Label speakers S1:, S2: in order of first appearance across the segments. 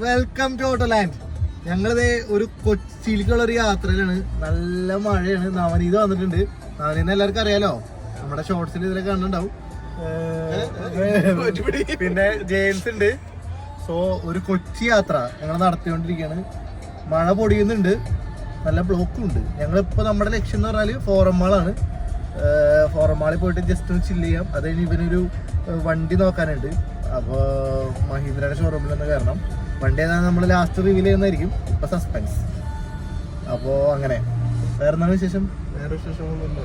S1: Welcome to ഓട്ടോലാൻഡ്. ഞങ്ങളിത് ഒരു കൊച്ചിയിലേക്കുള്ള ഒരു യാത്രയിലാണ്. നല്ല മഴയാണ്. നവനീത് വന്നിട്ടുണ്ട്. നവനീത് എല്ലാവർക്കും അറിയാലോ, നമ്മുടെ ഷോർട്സിൽ ഇതിലൊക്കെ കണ്ടിട്ടുണ്ടാവും. പിന്നെ ജെയിംസ് ഉണ്ട്. സോ ഒരു കൊച്ചി യാത്ര ഞങ്ങൾ നടത്തിക്കൊണ്ടിരിക്കുകയാണ്. മഴ പൊടിയുന്നുണ്ട്, നല്ല ബ്ലോക്കും ഉണ്ട്. ഞങ്ങളിപ്പോൾ നമ്മുടെ ലക്ഷ്യം എന്ന് പറഞ്ഞാൽ ഫോറം മാളാണ്. ഫോറം മാളിൽ പോയിട്ട് ജസ്റ്റ് ഒന്ന് ചില്ല് ചെയ്യാം. അത് കഴിഞ്ഞ് ഇവനൊരു വണ്ടി നോക്കാനുണ്ട്. അപ്പോൾ മഹീന്ദ്രയുടെ ഷോറൂമിൽ നിന്ന് കയറണം. വണ്ടി ഏതാണ് നമ്മൾ ലാസ്റ്റ് റിവീൽ ചെയ്യുന്നതായിരിക്കും. ഇപ്പം സസ്പെൻസ്. അപ്പോൾ അങ്ങനെ വേറെ എന്താണ് വിശേഷം?
S2: വേറെ വിശേഷമൊന്നുമില്ല,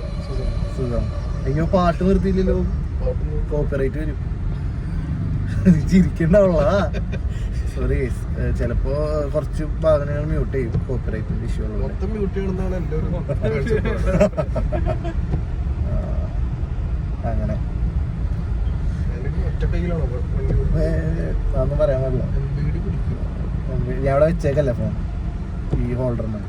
S1: സുഖം. അയ്യോ പാട്ട് നിർത്തിയില്ലല്ലോ, കോപ്പിറൈറ്റ് വരും. ചിരിക്കണ്ടാവുള്ള സോറി, ചിലപ്പോ കുറച്ച് ഭാഗങ്ങൾ മ്യൂട്ട് ചെയ്യും, കോപ്പിറൈറ്റ് ഇഷ്യൂ ഉള്ളത്. അങ്ങനെ അതൊന്നും പറയാൻ പാടില്ല. ഞാൻ അവിടെ വെച്ചേക്കല്ലേ ഫോൺ, ഈ ഹോൾഡറിന്.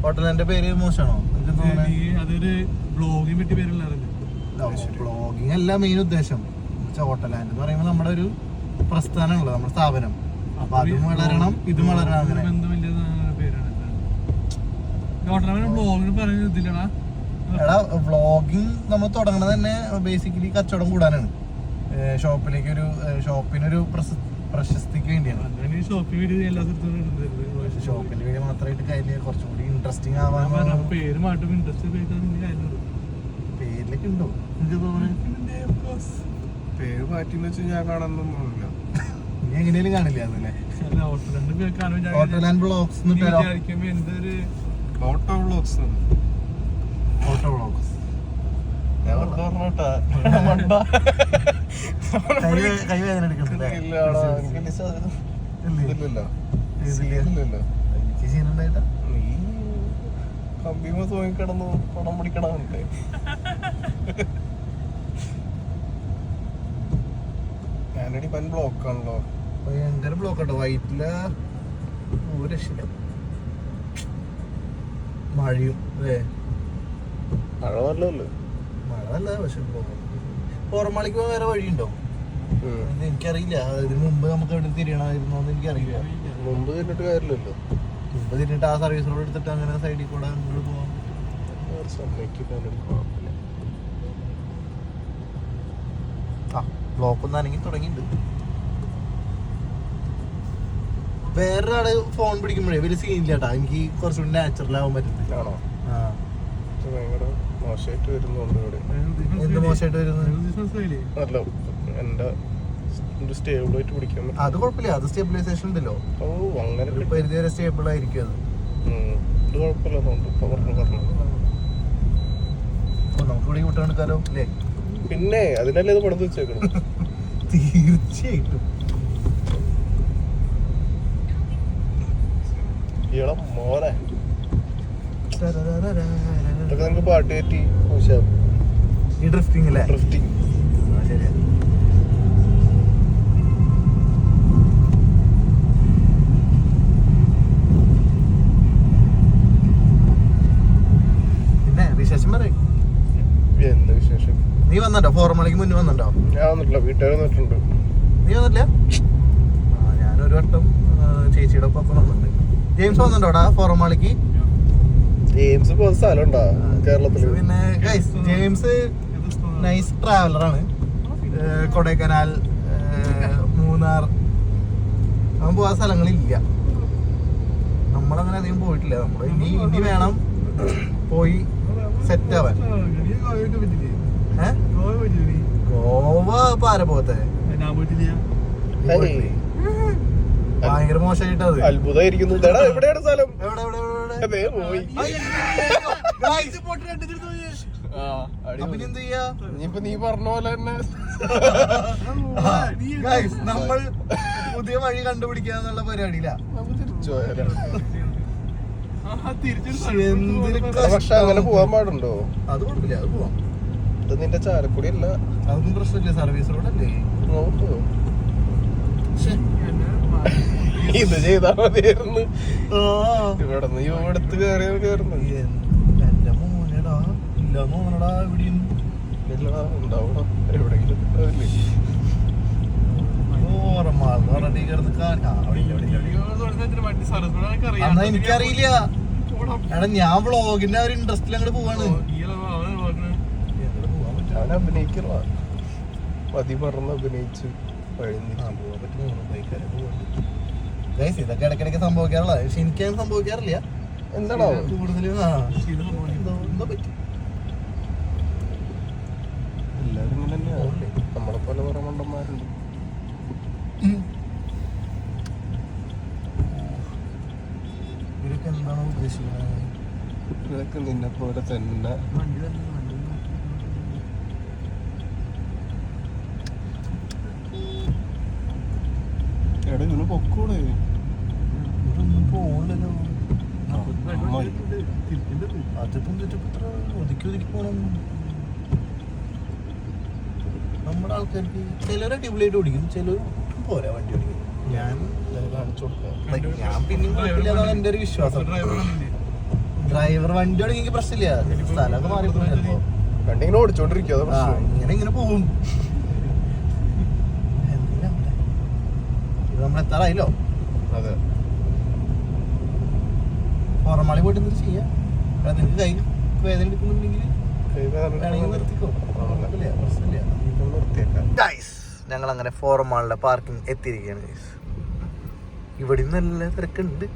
S1: ഹോട്ടലിന്റെ പേര് മോശമാണോ? ബ്ലോഗിങ് അല്ല മെയിൻ ഉദ്ദേശം. ഹോട്ടലാൻഡ് എന്ന് പറയുമ്പോൾ നമ്മുടെ ഒരു പ്രസ്ഥാനമാണല്ലോ, നമ്മുടെ സ്ഥാപനം. അപ്പൊ അതും വളരണം ഇതും വളരണം. അങ്ങനെ എടാ, വ്ളോഗിങ് നമ്മൾ തുടങ്ങണത് തന്നെ ബേസിക്കലി കച്ചവടം കൂടാനാണ്. ഷോപ്പിനൊരു പ്രശസ്തിക്ക് വേണ്ടിയാണ്. ഷോപ്പിന്റെ വീഡിയോ മാത്രമായിട്ട് കാര്യമില്ല, കുറച്ചും കൂടി ഇൻട്രസ്റ്റിംഗ് ആവാൻ പേരിലൊക്കെ ഉണ്ടോ എനിക്ക് തോന്നുന്നത്?
S2: പേര് മാറ്റിന്ന് വെച്ചാൽ ഞാൻ കാണാനൊന്നുമില്ല.
S1: നീ എങ്ങനെയും കാണില്ല അതല്ലേ? ഓട്ടോലാൻഡ് ബ്ലോഗ്സ്
S2: ഓട്ടോ വ്ളോഗ്സ്
S1: കൈവേദന എടുക്കണ്ടല്ലേ?
S2: കമ്പിമ തൂങ്ങിക്കിടന്നു പണം പിടിക്കണേ. ഞാനടി പൻ ബ്ലോക്കാണല്ലോ,
S1: ഭയങ്കര ബ്ലോക്ക് കേട്ടോ. വൈറ്റില ഒരു രക്ഷയില്ല. മഴയും അല്ലേ?
S2: മഴ നല്ലതല്ലേ?
S1: മഴ നല്ല, പക്ഷെ പുറമാളിക്ക് വേറെ വഴിയുണ്ടോ? എനിക്കറിയില്ല. ഇതിന് മുമ്പ് നമുക്ക് എവിടെ തിരിയണമായിരുന്നോന്ന് എനിക്കറിയില്ല.
S2: മുമ്പ് തിരിഞ്ഞിട്ട് കാര്യമില്ലല്ലോ.
S1: മുമ്പ് തിരിഞ്ഞിട്ട് ആ സർവീസ് റോഡ് എടുത്തിട്ട് അങ്ങനെ സൈഡിൽ കൂടെ അങ്ങോട്ട് പോവാം. ബ്ലോക്ക് ഒന്നും അനങ്ങി തുടങ്ങിയിട്ടുണ്ട്. വേറൊരാള് ഫോൺ പിടിക്കുമ്പോഴേ വലിയ സീനില്ല കേട്ടാ. എനിക്ക് കുറച്ചുകൂടി നാച്ചുറൽ ആവാൻ പറ്റുന്നില്ല.
S2: ആണോ? ഭയങ്കര മോശമായിട്ട് വരുന്നുണ്ട് ഇവിടെ.
S1: എന്ത് മോശമായിട്ട് വരുന്നത്?
S2: അല്ല, എന്റെ സ്റ്റേബിൾ ആയിട്ട് പിടിക്കാൻ പറ്റും.
S1: അത് കുഴപ്പമില്ല, അത് സ്റ്റെബിലൈസേഷൻ ഉണ്ടല്ലോ.
S2: ഓ, അങ്ങനെ
S1: ഒരു പരിധി വരെ സ്റ്റേബിൾ ആയിരിക്കും അത്.
S2: ഇത് കുഴപ്പമില്ല.
S1: നമുക്ക് ഇവിടെ വിട്ടെടുക്കാലോ അല്ലേ?
S2: പിന്നെ അതിനല്ലേ ഇത് പണിത് വെച്ചേക്കണം.
S1: തീർച്ചയായിട്ടും.
S2: ഈളം മോനെ ഇതൊക്കെ നമുക്ക് പാട്ട് കയറ്റി
S1: ഈ ഡ്രിഫ്റ്റിംഗ് അല്ലേ?
S2: ഡ്രിഫ്റ്റിംഗ്
S1: ശരിയാ. പിന്നെ വിശേഷം പറയും.
S2: എന്താ വിശേഷം?
S1: നീ വന്നോ? ഫോർമളിക്ക് മുന്നേ വന്നിട്ടുണ്ടോ?
S2: ഞാൻ വന്നിട്ടില്ല, വീട്ടുകാർ വന്നിട്ടുണ്ട്.
S1: നീ വന്നില്ല? ഞാനൊരു വട്ടം ചേച്ചിയുടെ ഒപ്പം വന്നിട്ടുണ്ട്. ജെയിംസ് വന്നിട്ടുണ്ടോടാ ഫോർമാളിക്ക്?
S2: ജെയിംസ് ഇപ്പൊ സ്ഥലമുണ്ടോ കേരളത്തില്?
S1: പിന്നെ ജെയിംസ് നൈസ് ട്രാവലറാണ്. കൊടൈക്കനാൽ, മൂന്നാർ, അവൻ പോകാൻ സ്ഥലങ്ങളില്ല. നമ്മളങ്ങനെ അധികം പോയിട്ടില്ല. നമ്മൾ ഇനി വേണം പോയി സെറ്റ് ആവാൻ. ഗോവ ഇപ്പൊ ആരാ പോകത്തെ? ഭയങ്കര മോശമായിട്ട് അത്
S2: അത്ഭുതമായിരിക്കുന്നു. എവിടെയാണ് സ്ഥലം? ഇനിയിപ്പൊ നീ പറഞ്ഞ പോലെ തന്നെ
S1: നമ്മൾ പുതിയ വഴി കണ്ടുപിടിക്കാന്നുള്ള പരിപാടിയില്ല.
S2: പക്ഷെ അങ്ങനെ പോവാൻ പാടുണ്ടോ?
S1: അത് കുഴപ്പമില്ല, അത് പോവാം.
S2: ഇത് നിന്റെ ചാലക്കുടി അല്ല,
S1: അതൊന്നും പ്രശ്നമില്ല, സർവീസ് റോഡല്ലേ.
S2: ഇത് ചെയ്താ മതിയായിരുന്നു. ഇവിടെ നിന്ന് ഇവിടുത്ത് കയറിയാ മതിയായിരുന്നു.
S1: എന്റെ മോനെടാ ഇല്ലാന്ന് തോന്നണടാ എവിടെയും
S2: ഉണ്ടാവണം എവിടെയെങ്കിലും ഉണ്ടാവില്ലേ.
S1: എന്നാ എനിക്കറിയില്ല എടാ, ഞാൻ വ്ളോഗിന്റെ ഒരു ഇൻട്രസ്റ്റിൽ അങ്ങോട്ട് പോവാണ്.
S2: ഞാൻ അഭിനയിക്കണ മതി പറഞ്ഞ് അഭിനയിച്ച്
S1: ഇതൊക്കെ ഇടയ്ക്കിടയ്ക്ക് സംഭവിക്കാറുള്ള, പക്ഷെ എനിക്കത് സംഭവിക്കാറില്ല.
S2: എന്താണോ
S1: കൂടുതലും എന്തോ പറ്റി.
S2: എല്ലാരും ഇങ്ങനെ തന്നെയാണല്ലേ, നമ്മളെ പോലെ കുറെ മണ്ടന്മാരുണ്ട്.
S1: ഇവരൊക്കെ എന്താണോ ഉദ്ദേശിക്കുന്നത്?
S2: ഇതൊക്കെ നിന്നെ പോലെ തന്നെ. എടാ ഇവന് പൊക്കൂടെ
S1: ഇവരൊന്നും പോകണ്ടല്ലോ. അതിപ്പം ഇത്ര ഒതുക്കി ഒതുക്കി പോകണം. നമ്മുടെ ആൾക്കാർക്ക് ചിലർ അടിപൊളിയായിട്ട് ഓടിക്കും, ചിലർ പോരാ വണ്ടി ഓടിക്കും. ഞാൻ
S2: കാണിച്ചു കൊടുക്കാം.
S1: ഞാൻ പിന്നെയും കുഴപ്പമില്ലാതാണ് എൻ്റെ ഒരു വിശ്വാസം. ഡ്രൈവർ വണ്ടി ഓടിക്കും എനിക്ക് പ്രശ്നമില്ല, സ്ഥലമൊക്കെ മാറിപ്പോയി ചിലപ്പോ
S2: വണ്ടി ഓടിച്ചോണ്ടിരിക്കും.
S1: ഇങ്ങനെ പോവും. ഇത് നമ്മൾ എത്താറായില്ലോ.
S2: അതെ,
S1: പുറമാളി പോയിട്ട് എന്തൊരു ചെയ്യാം. നിനക്ക് കൈ വേദന എടുക്കുന്നുണ്ടെങ്കിൽ വേണമെങ്കിൽ നിർത്തിക്കോ, പ്രശ്നമില്ല. ഞങ്ങൾ അങ്ങനെ ഫോറമാളിലെ പാർക്കിംഗ് എത്തിയിരിക്കുകയാണ്. ഇവിടെ നല്ല തിരക്കുണ്ട്.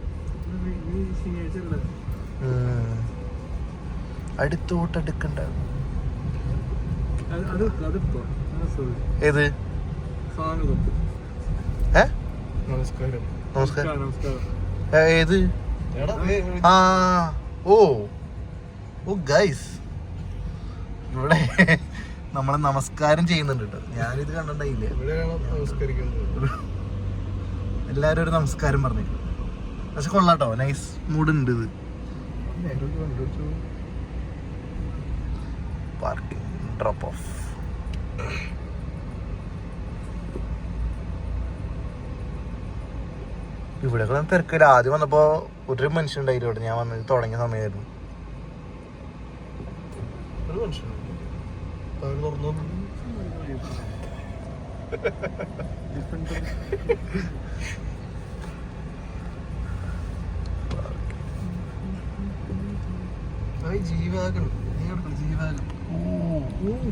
S1: അടുത്തോട്ടടുക്കണ്ട. ഏത്
S2: നമസ്കാരം.
S1: നമസ്കാരം. ഏത്? ആ ഓ ഓ ഗൈസ്, ഇവിടെ നമ്മളെ നമസ്കാരം ചെയ്യുന്നുണ്ട് കേട്ടോ. ഞാനിത് കണ്ടിട്ടുണ്ടായില്ലേ. എല്ലാരും ഒരു നമസ്കാരം പറഞ്ഞു. പക്ഷെ കൊള്ളാട്ടോ, നൈസ് മൂഡ് ഉണ്ട്. ഇത് പാർക്കിംഗ് ഡ്രോപ്പ് ഓഫ്. ഇവിടെ തിരക്കില്ല. ആദ്യം വന്നപ്പോ ഒരു മനുഷ്യൻ ഉണ്ടായില്ല ഇവിടെ. ഞാൻ വന്നത് തുടങ്ങിയ സമയമായിരുന്നു.
S2: ഒരു മനുഷ്യൻ
S1: ജീവാഗൻ ജീവാഗൻ.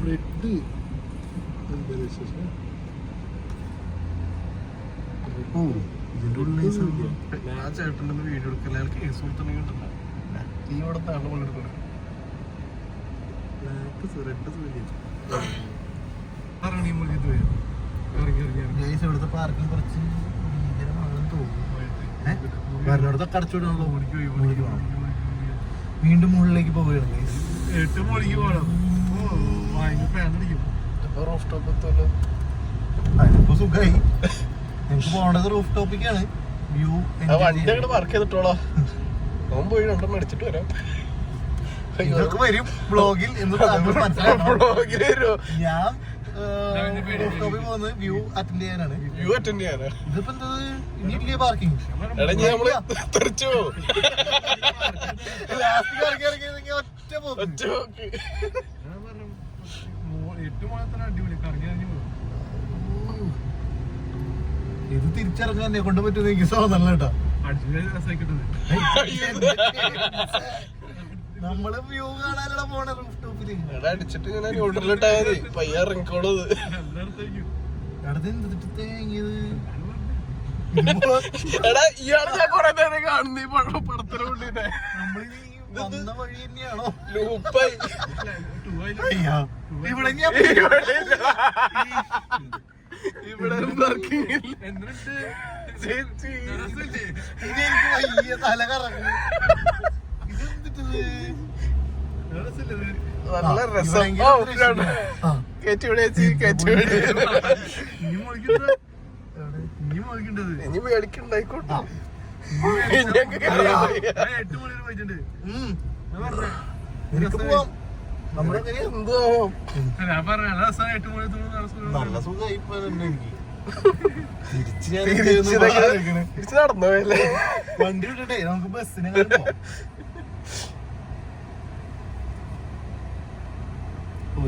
S2: റെഡ്
S1: ഇതിന്റെ ഉള്ളിൽ
S2: ആ ചേട്ടൻ്റെ വീഡിയോ എടുക്കല. അയാൾക്ക് കേസ് കൊടുത്തിട്ടുണ്ടെങ്കിൽ കിട്ടില്ല. ഈ ഇവിടെ താണ്ട് പണിയെടുക്കണം.
S1: ഇവിടുത്തെ പാർക്കിംഗ് കുറച്ച് ഭീകരമാണെന്ന് തോന്നുന്നു. വരുന്നിടത്തൊക്കെ അടച്ചുവിടാണല്ലോ. വീണ്ടും മുകളിലേക്ക് പോവുകയാണ്.
S2: ഏറ്റവും മുകളിലേക്ക് പോകണം. റൂഫ് ടോപ്പ് എത്തുമല്ലോ.
S1: അതിപ്പോ സുഖമായി. എനിക്ക് പോകേണ്ടത് റൂഫ് ടോപ്പിക്കാണ്. വ്യൂ
S2: വണ്ടി അങ്ങോട്ട് പാർക്ക് ചെയ്തിട്ടോളാം. അവൻ പോയി രണ്ടെണ്ണം അടിച്ചിട്ട് വരാം.
S1: ഇതൊക്കെ വരും ബ്ലോഗിൽ എന്ന് മനസ്സിലാക്കണം. ഞാൻ റൂഫ് ടോപ്പിൽ പോകുന്നത് വ്യൂ അറ്റൻഡ് ചെയ്യാനാണ്.
S2: വ്യൂ അറ്റൻഡ് ചെയ്യാനാ.
S1: ഇതിപ്പോ എന്തത് ഇനിയില്ലേ പാർക്കിംഗ്?
S2: തെറിച്ചു
S1: ഒറ്റ പോക്ക്. ഇത് തിരിച്ചിറങ്ങാൻ എന്നെ കൊണ്ട് പറ്റുന്ന എനിക്ക് തോന്നല്ല കേട്ടോ. നമ്മള് വ്യൂ കാണാനാണ് പോണ റൂഫ് ടോപ്പില്.
S2: അടിച്ചിട്ട് ഇങ്ങനെ ന്യൂട്രലിട്ടാ മതി. പയ്യ ഇറങ്ങിക്കോളത്. എടാ ഇയാള് ഞാൻ കൊറേ നേരം കാണുന്ന ഈ പടത്തിനെ കൊണ്ടിട്ട്
S1: വന്ന വഴി തന്നെയാണോ?
S2: ലൂപ്പായി
S1: ഇവിടെ
S2: ഇവിടെ
S1: വലിയ തല കറങ്ങും.
S2: നല്ല രസം. ഇനി മേടിക്കണ്ടായിക്കോട്ടെ.
S1: നിനക്ക് പോവാം.
S2: എന്തോ
S1: നല്ല സുഖമായി ഇപ്പൊ തന്നെ എനിക്ക്.
S2: തിരിച്ച് നടന്നോ അല്ലേ?
S1: വണ്ടി വിട്ടേ നമുക്ക് ബസ്സിനെ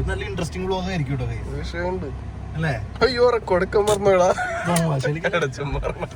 S1: നല്ല ഇൻട്രസ്റ്റിംഗ് വ്ലോഗ് ആയിരിക്കും കേട്ടോ
S2: വിഷയമുണ്ട്
S1: അല്ലേ?
S2: അയ്യോ റെക്കോർഡൊക്കെ പറഞ്ഞോടാ
S1: ശരി
S2: അടച്ചും പറഞ്ഞു.